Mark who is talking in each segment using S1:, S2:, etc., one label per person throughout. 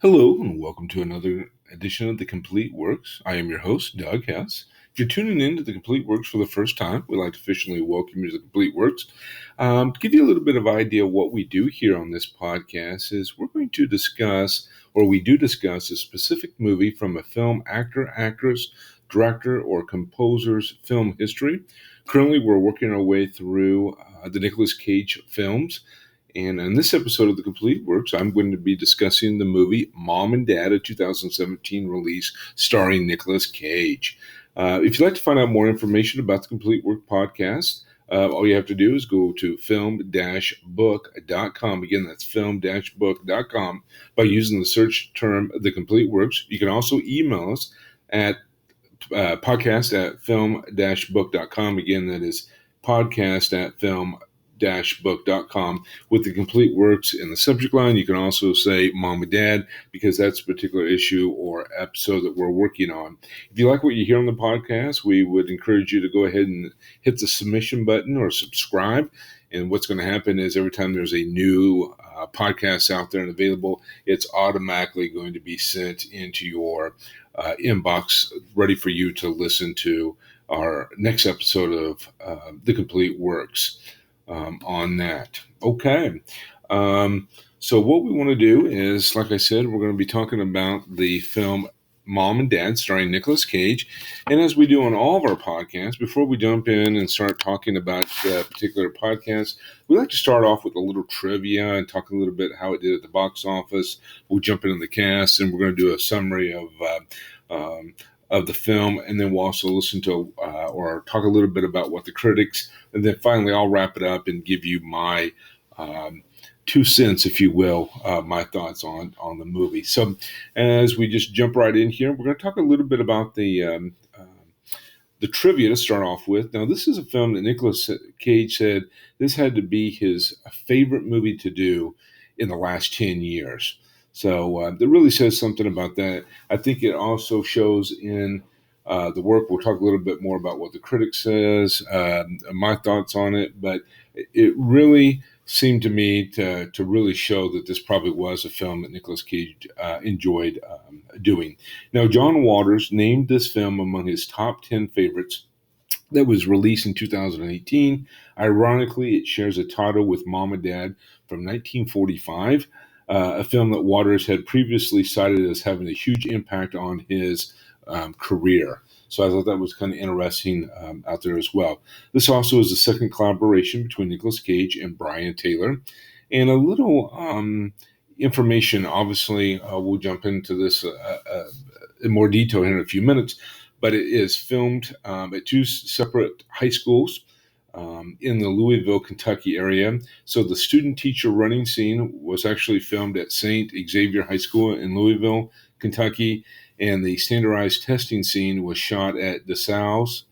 S1: Hello, and welcome to another edition of The Complete Works. I am your host, Doug Hess. If you're tuning in to The Complete Works for the first time, we'd like to officially welcome you to The Complete Works. To give you a little bit of idea of what we do here on this podcast is we're going to discuss, or we do discuss, a specific movie from a film actor, actress, director, or composer's film history. Currently, we're working our way through the Nicolas Cage films. And in this episode of The Complete Works, I'm going to be discussing the movie Mom and Dad, a 2017 release starring Nicolas Cage. If you'd like to find out more information about the Complete Work podcast, all you have to do is go to film-book.com. Again, that's film-book.com by using the search term The Complete Works. You can also email us at podcast at film-book.com. Again, that is podcast at film-book.com with The Complete Works in the subject line. You can also say Mom and Dad because that's a particular issue or episode that we're working on. If you like what you hear on the podcast, we would encourage you to go ahead and hit the submission button or subscribe. And what's going to happen is every time there's a new podcast out there and available, it's automatically going to be sent into your inbox, ready for you to listen to our next episode of The Complete Works on that. Okay. So what we want to do is, like I said, we're going to be talking about the film Mom and Dad starring Nicolas Cage. And as we do on all of our podcasts, before we jump in and start talking about particular podcasts, we like to start off with a little trivia and talk a little bit how it did at the box office. We'll jump into the cast and we're going to do a summary of the film, and then we'll also listen to or talk a little bit about what the critics, and then finally I'll wrap it up and give you my 2 cents, if you will, my thoughts on the movie. So as we just jump right in here, we're going to talk a little bit about the trivia to start off with. Now, this is a film that Nicolas Cage said this had to be his favorite movie to do in the last 10 years. So that really says something about that. I think it also shows in the work. We'll talk a little bit more about what the critic says, my thoughts on it, but it really seemed to me to really show that this probably was a film that Nicolas Cage enjoyed doing. Now, John Waters named this film among his top 10 favorites that was released in 2018. Ironically, it shares a title with Mom and Dad from 1945, a film that Waters had previously cited as having a huge impact on his career. So I thought that was kind of interesting out there as well. This also is the second collaboration between Nicolas Cage and Brian Taylor. And a little information, obviously, we'll jump into this in more detail here in a few minutes, but it is filmed at 2 separate high schools in the Louisville, Kentucky area. So the student-teacher running scene was actually filmed at St. Xavier High School in Louisville, Kentucky, and the standardized testing scene was shot at DeSales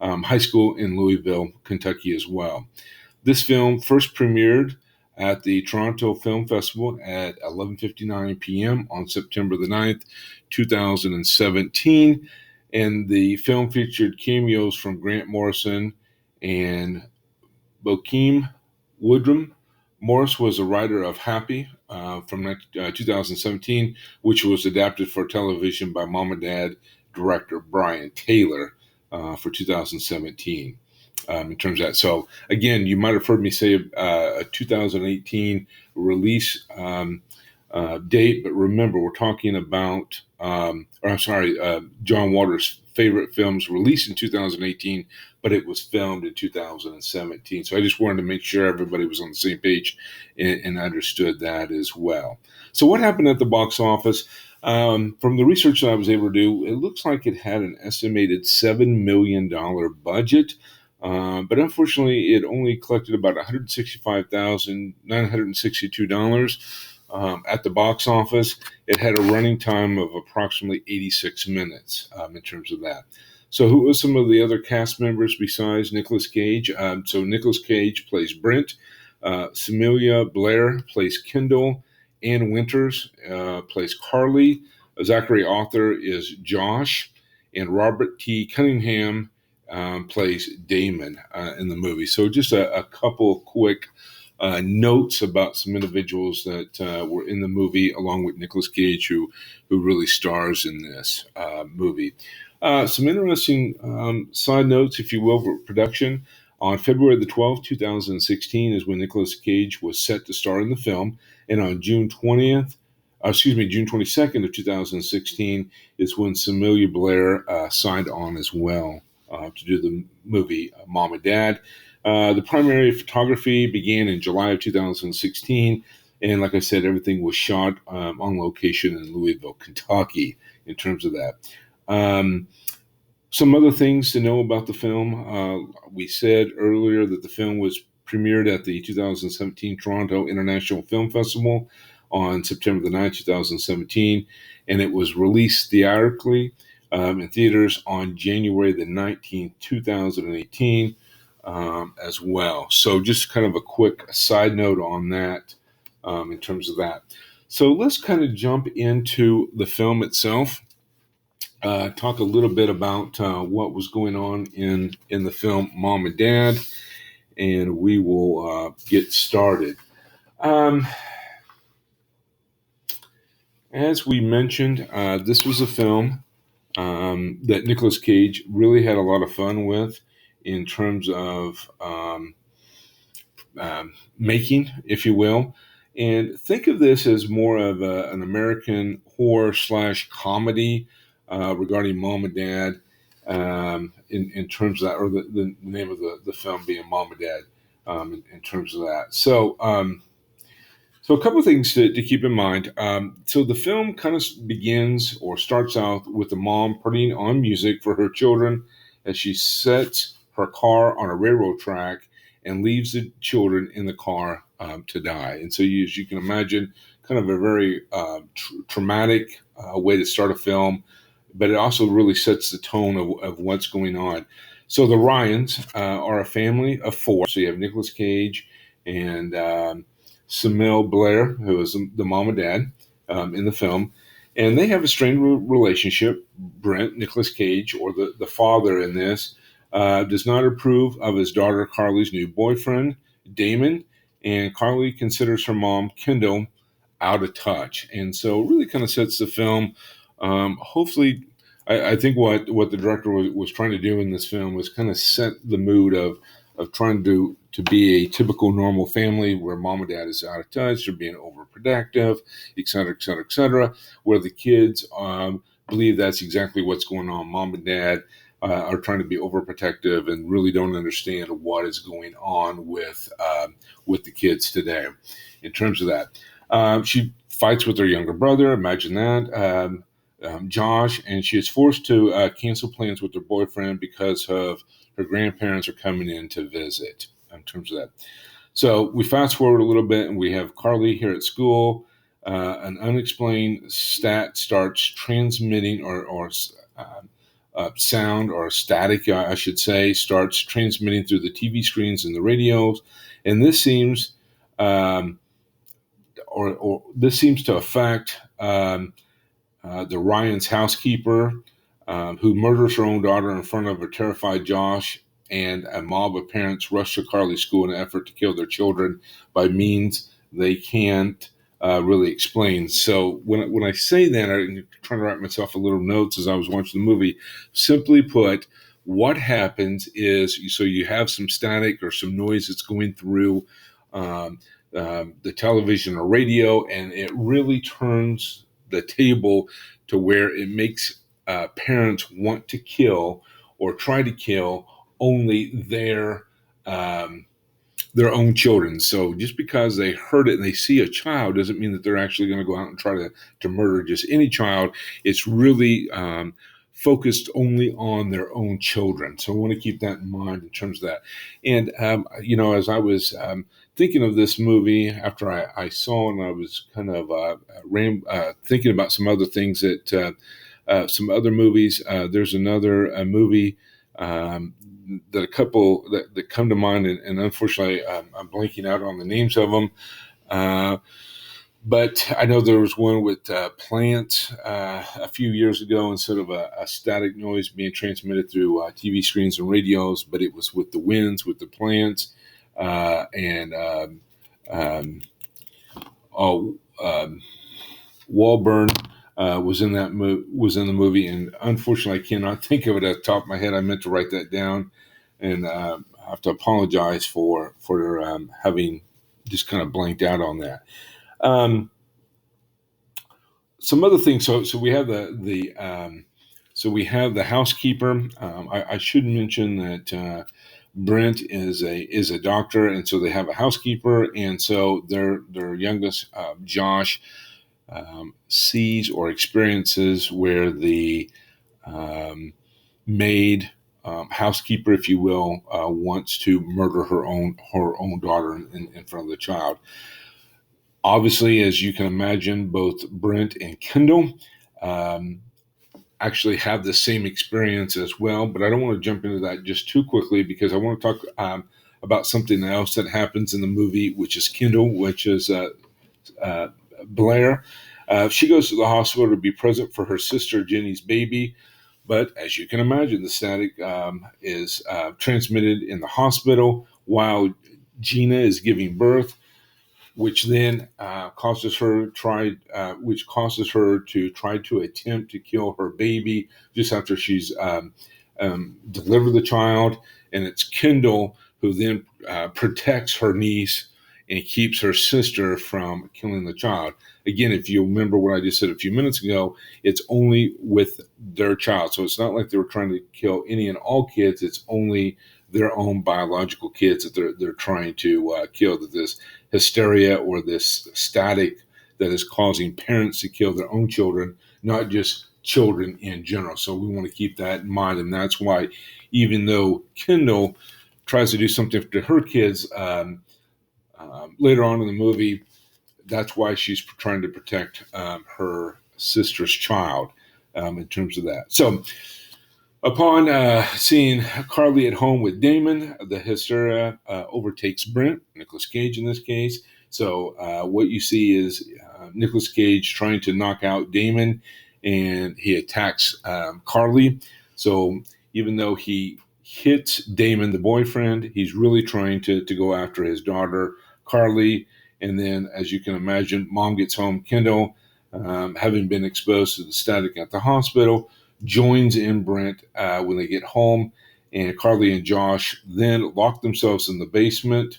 S1: High School in Louisville, Kentucky as well. This film first premiered at the Toronto Film Festival at 11:59 p.m. on September the 9th, 2017, and the film featured cameos from Grant Morrison and Bokeem Woodrum. Morris was a writer of Happy from 2017, which was adapted for television by Mom and Dad director Brian Taylor for 2017. In terms of that, so again, you might have heard me say a 2018 release date, but remember, we're talking about, John Waters' favorite films released in 2018, but it was filmed in 2017. So I just wanted to make sure everybody was on the same page and understood that as well. So what happened at the box office? From the research that I was able to do, it looks like it had an estimated $7 million budget. But unfortunately, it only collected about $165,962 at the box office. It had a running time of approximately 86 minutes in terms of that. So who were some of the other cast members besides Nicolas Cage? So Nicolas Cage plays Brent. Samelia Blair plays Kendall. Ann Winters plays Carly. Zachary Arthur is Josh. And Robert T. Cunningham plays Damon in the movie. So just a couple quick notes about some individuals that were in the movie, along with Nicolas Cage, who really stars in this movie. Some interesting side notes, if you will, for production. On February the 12th, 2016 is when Nicolas Cage was set to star in the film. And on June 22nd of 2016 is when Samuel Blair signed on as well to do the movie Mom and Dad. The primary photography began in July of 2016. And like I said, everything was shot on location in Louisville, Kentucky, in terms of that. Some other things to know about the film. We said earlier that the film was premiered at the 2017 Toronto International Film Festival on September the 9th, 2017, and it was released theatrically in theaters on January the 19th, 2018 as well. So just kind of a quick side note on that in terms of that. So let's kind of jump into the film itself. Talk a little bit about what was going on in the film Mom and Dad, and we will get started. As we mentioned, this was a film that Nicolas Cage really had a lot of fun with in terms of making, if you will. And think of this as more of an American horror / comedy regarding Mom and Dad in terms of that, or the name of the film being Mom and Dad in terms of that. So a couple of things to keep in mind. So the film kind of begins or starts out with the mom putting on music for her children as she sets her car on a railroad track and leaves the children in the car to die. And so as you can imagine, kind of a very traumatic way to start a film, but it also really sets the tone of what's going on. So the Ryans are a family of four. So you have Nicolas Cage and Samuel Blair, who is the mom and dad in the film. And they have a strained relationship. Brent, Nicolas Cage, or the father in this, does not approve of his daughter Carly's new boyfriend, Damon, and Carly considers her mom, Kendall, out of touch. And so it really kind of sets the film. Hopefully, I think what the director was trying to do in this film was kind of set the mood of trying to be a typical normal family where mom and dad is out of touch, they're being overprotective, et cetera, et cetera, et cetera, where the kids believe that's exactly what's going on. Mom and dad are trying to be overprotective and really don't understand what is going on with the kids today in terms of that. She fights with her younger brother, imagine that, Josh, and she is forced to cancel plans with her boyfriend because of her grandparents are coming in to visit in terms of that. So we fast forward a little bit and we have Carly here at school. An unexplained stat starts transmitting or sound or static, I should say, starts transmitting through the TV screens and the radios. And this seems this seems to affect the Ryan's housekeeper, who murders her own daughter in front of a terrified Josh, and a mob of parents rush to Carly's school in an effort to kill their children by means they can't really explain. So when I say that, I'm trying to write myself a little notes as I was watching the movie. Simply put, what happens is, so you have some static or some noise that's going through the television or radio, and it really turns the table to where it makes parents want to kill or try to kill only their own children. So just because they heard it and they see a child doesn't mean that they're actually going to go out and try to murder just any child. It's really focused only on their own children. So I want to keep that in mind in terms of that. And, as I was thinking of this movie after I saw it, and I was kind of thinking about some other things that some other movies. There's another movie that a couple that come to mind, and unfortunately I'm blanking out on the names of them. But I know there was one with plants a few years ago, instead of a static noise being transmitted through TV screens and radios, but it was with the winds, with the plants, and Um, oh, Wahlberg was in the movie, and unfortunately, I cannot think of it at the top of my head. I meant to write that down, and I have to apologize for having just kind of blanked out on that. Um, some other things. So we have we have the housekeeper. I should mention that Brent is a doctor, and so they have a housekeeper, and so their youngest Josh sees or experiences where the maid housekeeper, if you will, wants to murder her own daughter in front of the child. Obviously, as you can imagine, both Brent and Kendall um, actually have the same experience as well. But I don't want to jump into that just too quickly because I want to talk about something else that happens in the movie, which is Kendall, which is uh, Blair. She goes to the hospital to be present for her sister Jenny's baby. But as you can imagine, the static is transmitted in the hospital while Gina is giving birth, which then which causes her to try to attempt to kill her baby just after she's delivered the child. And it's Kendall who then protects her niece and keeps her sister from killing the child. Again, if you remember what I just said a few minutes ago, it's only with their child. So it's not like they were trying to kill any and all kids. It's only their own biological kids that they're trying to kill. That this hysteria or this static that is causing parents to kill their own children, not just children in general. So we want to keep that in mind, and that's why, even though Kendall tries to do something to her kids later on in the movie, that's why she's trying to protect her sister's child in terms of that. So upon seeing Carly at home with Damon, the hysteria overtakes Brent, Nicolas Cage in this case. So what you see is Nicolas Cage trying to knock out Damon, and he attacks Carly. So even though he hits Damon, the boyfriend, he's really trying to go after his daughter, Carly. And then, as you can imagine, mom gets home. Kendall, having been exposed to the static at the hospital, joins in Brent when they get home, and Carly and Josh then lock themselves in the basement.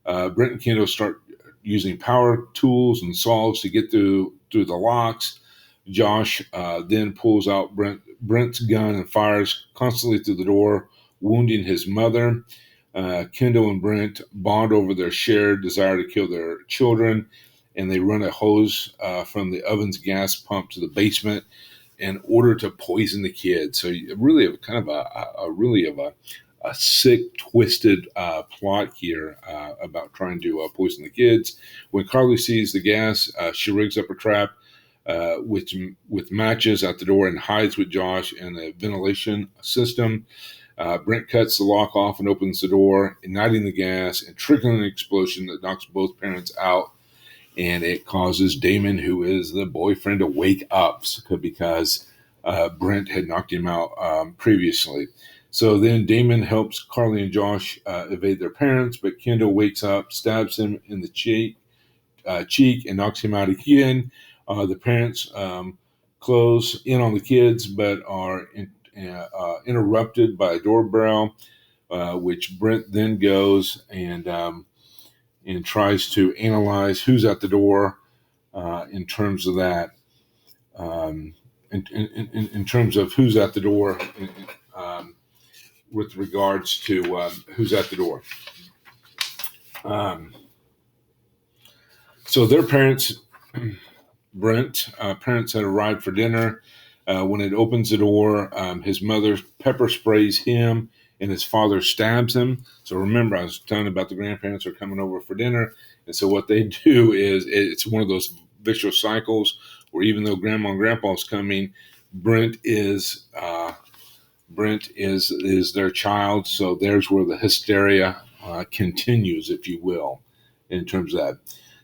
S1: Brent and Kendall start using power tools and saws to get through the locks. Josh then pulls out Brent's gun and fires constantly through the door, wounding his mother. Kendall and Brent bond over their shared desire to kill their children, and they run a hose from the oven's gas pump to the basement in order to poison the kids. So really, kind of a sick, twisted plot here about trying to poison the kids. When Carly sees the gas, she rigs up a trap with matches at the door and hides with Josh in the ventilation system. Brent cuts the lock off and opens the door, igniting the gas and triggering an explosion that knocks both parents out. And it causes Damon, who is the boyfriend, to wake up because Brent had knocked him out previously. So then Damon helps Carly and Josh evade their parents, but Kendall wakes up, stabs him in the cheek, and knocks him out again. The parents close in on the kids, but are interrupted by a doorbell, which Brent then goes and tries to analyze who's at the door in terms of that. In terms of who's at the door, with regards to who's at the door. So their parents, Brent, parents had arrived for dinner. When it opens the door, his mother pepper sprays him and his father stabs him. So remember, I was telling you about the grandparents are coming over for dinner. And so what they do is it's one of those vicious cycles where even though grandma and grandpa is coming, Brent is their child. So there's where the hysteria continues, if you will, in terms of that.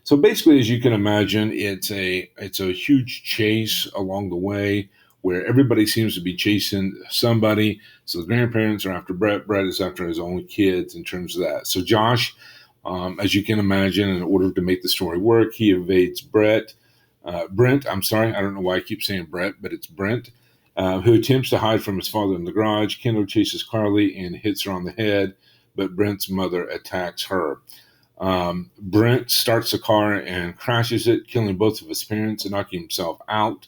S1: So basically, as you can imagine, it's a huge chase along the way where everybody seems to be chasing somebody. So the grandparents are after Brett. Brett is after his own kids in terms of that. So Josh As you can imagine, in order to make the story work, he evades Brent, I'm sorry, I don't know why I keep saying Brett, but it's Brent, who attempts to hide from his father in the garage. Kendall chases Carly and hits her on the head, but Brent's mother attacks her. Brent starts the car and crashes it, killing both of his parents and knocking himself out,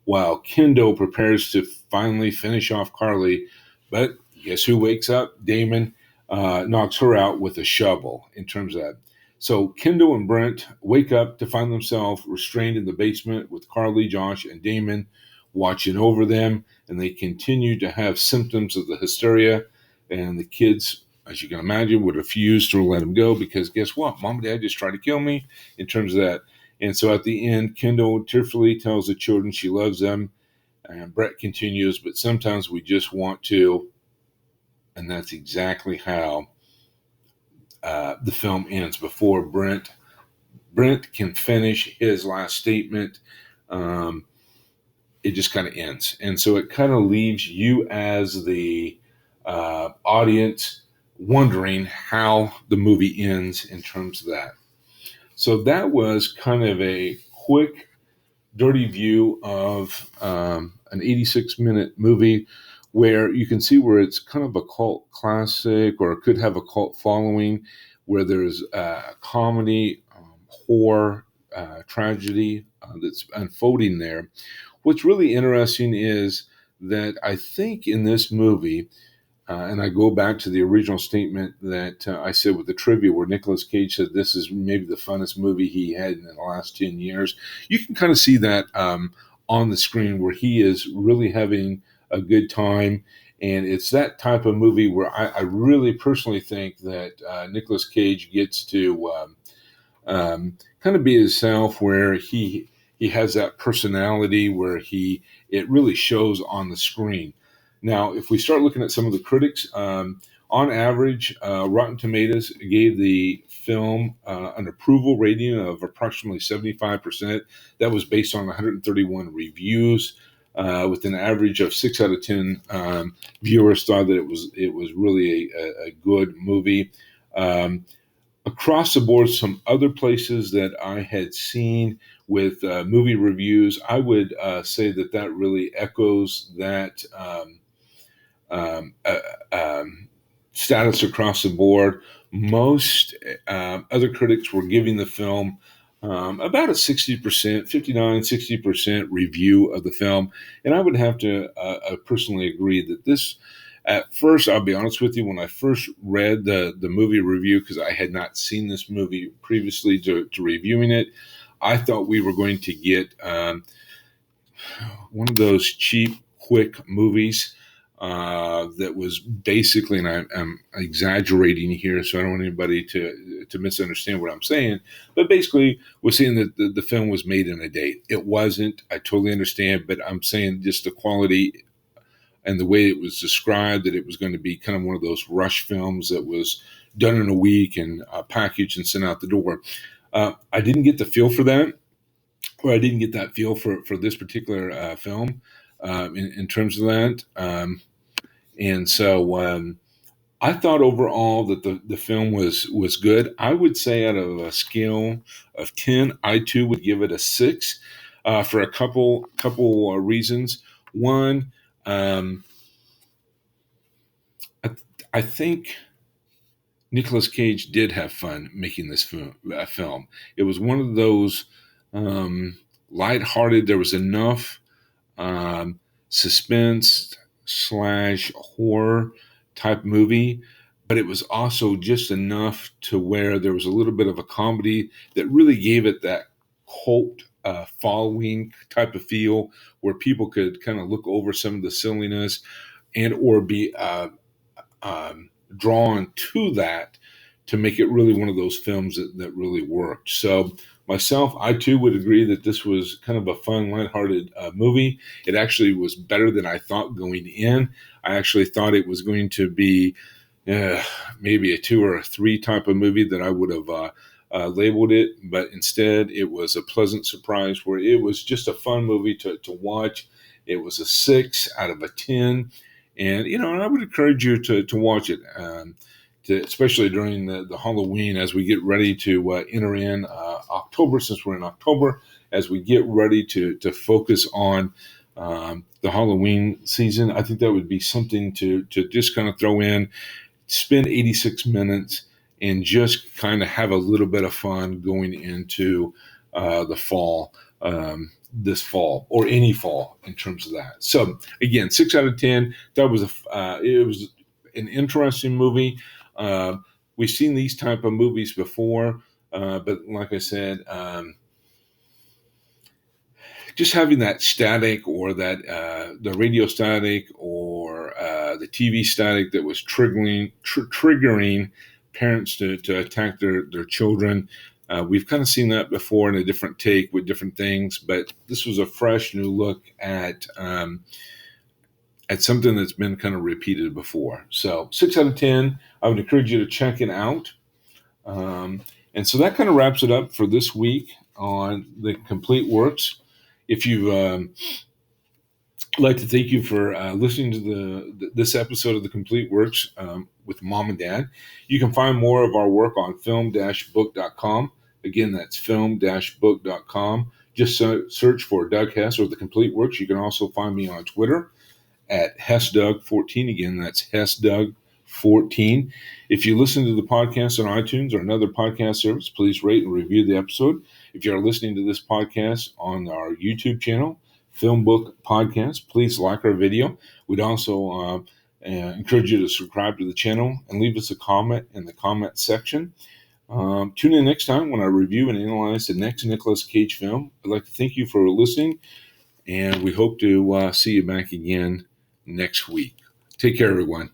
S1: while Kendall prepares to finally finish off Carly. But guess who wakes up? Damon knocks her out with a shovel, in terms of that. So Kendall and Brent wake up to find themselves restrained in the basement with Carly, Josh, and Damon watching over them, and they continue to have symptoms of the hysteria. And the kids, as you can imagine, would refuse to let them go because guess what? Mom and Dad just tried to kill me, in terms of that. And so at the end, Kendall tearfully tells the children she loves them. And Brett continues, but sometimes we just want to. And that's exactly how the film ends. Before Brent can finish his last statement, it just kind of ends. And so it kind of leaves you as the audience wondering how the movie ends in terms of that. So that was kind of a quick, dirty view of an 86-minute movie where you can see where it's kind of a cult classic, or it could have a cult following, where there's comedy, horror, tragedy that's unfolding there. What's really interesting is that I think in this movie, and I go back to the original statement that I said with the trivia, where Nicolas Cage said this is maybe the funnest movie he had in the last 10 years. You can kind of see that on the screen, where he is really having a good time. And it's that type of movie where I really personally think that Nicolas Cage gets to kind of be himself, where he has that personality where it really shows on the screen. Now, if we start looking at some of the critics, on average, Rotten Tomatoes gave the film an approval rating of approximately 75%. That was based on 131 reviews, with an average of 6 out of 10 viewers thought that it was really a good movie. Across the board, some other places that I had seen with movie reviews, I would say that really echoes that um, uh, status across the board. Most other critics were giving the film about a 60%, 59, 60% review of the film. And I would have to personally agree that this, at first, I'll be honest with you, when I first read the movie review, because I had not seen this movie previously to reviewing it, I thought we were going to get one of those cheap, quick movies that was basically, and I'm exaggerating here, so I don't want anybody to misunderstand what I'm saying, but basically we're saying that the film was made in a day. It wasn't. I totally understand, but I'm saying just the quality and the way it was described, that it was going to be kind of one of those rush films that was done in a week and packaged and sent out the door. I didn't get the feel for that, or I didn't get that feel for this particular film in terms of that. And so I thought overall that the film was good. I would say out of a scale of 10, I too would give it a 6 for a couple reasons. One, I, I think Nicolas Cage did have fun making this film. It was one of those lighthearted. There was enough suspense slash horror type movie, but it was also just enough to where there was a little bit of a comedy that really gave it that cult following type of feel, where people could kind of look over some of the silliness and or be drawn to that, to make it really one of those films that really worked. So myself, I too would agree that this was kind of a fun, lighthearted movie. It actually was better than I thought going in. I actually thought it was going to be maybe a 2 or a 3 type of movie that I would have labeled it, but instead it was a pleasant surprise, where it was just a fun movie to watch. It was a 6 out of a 10. And, I would encourage you to watch it. especially during the Halloween, as we get ready to enter in October, since we're in October, as we get ready to focus on the Halloween season. I think that would be something to just kind of throw in, spend 86 minutes, and just kind of have a little bit of fun going into the fall, this fall, or any fall in terms of that. So again, 6 out of 10. That was it was an interesting movie. We've seen these type of movies before, but like I said, just having that static, or that the radio static, or the TV static that was triggering parents to attack their children. We've kind of seen that before in a different take with different things, but this was a fresh new look at something that's been kind of repeated before. So 6 out of 10. I would encourage you to check it out. And so that kind of wraps it up for this week on the Complete Works. If you I'd like to thank you for listening to this episode of the Complete Works with Mom and Dad. You can find more of our work on film-book.com. Again, that's film-book.com. Just search for Doug Hess or the Complete Works. You can also find me on Twitter at HessDoug14. Again, that's HessDoug14. If you listen to the podcast on iTunes or another podcast service, please rate and review the episode. If you're listening to this podcast on our YouTube channel, FilmBook Podcast, please like our video. We'd also encourage you to subscribe to the channel and leave us a comment in the comment section. Tune in next time when I review and analyze the next Nicolas Cage film. I'd like to thank you for listening, and we hope to see you back again next week. Take care, everyone.